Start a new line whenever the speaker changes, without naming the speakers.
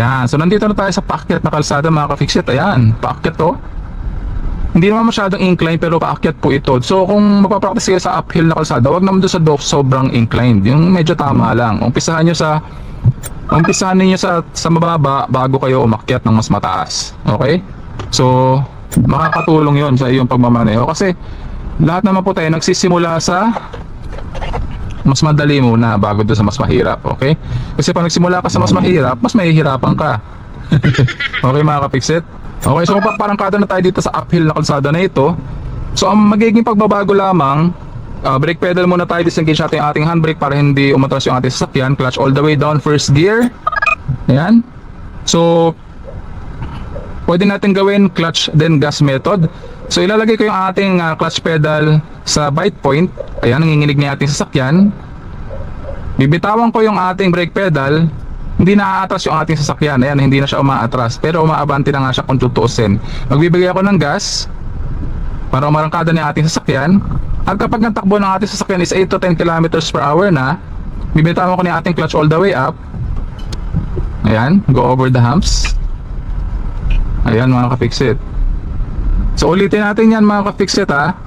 Ayan, so nandito na tayo sa paakyat na kalsada mga ka-fixit. Ayan, paakyat to. Hindi naman masyadong incline pero paakyat po ito. So kung magpapractice kayo sa uphill na kalsada, wag naman doon sa sobrang inclined. Yung medyo tama lang. Umpisahan niyo sa mababa bago kayo umakyat ng mas mataas. Okay? So makakatulong 'yon sa iyong pagmamaneho kasi lahat naman po tayo nagsisimula sa mas madali muna bago doon sa mas mahirap. Okay? Kasi pag nagsimula ka sa mas mahirap, mas mahihirapan ka. Okay mga ka-fixit? Okay, so parangkada na tayo dito sa uphill na kalsada na ito. So ang magiging pagbabago lamang, brake pedal muna tayo, disengage natin yung ating handbrake para hindi umatras yung ating sasakyan. Clutch all the way down, first gear. Ayan. So pwede natin gawin clutch then gas method. So ilalagay ko yung ating clutch pedal sa bite point. Ayan, nanginginig na yung ating sasakyan. Bibitawan ko yung ating brake pedal. Hindi na aatras yung ating sasakyan. Ayan, hindi na siya umaatras. Pero umaabante na nga siya kung tutuusin. Magbibigay ako ng gas para umarangkada niya ating sasakyan. At kapag natakbo ng ating sasakyan is 8 to 10 kilometers per hour na, bibitawan ko na yung ating clutch all the way up. Ayan, go over the humps. Ayan mga ka-fixit. So ulitin natin yan mga ka-fixit ha.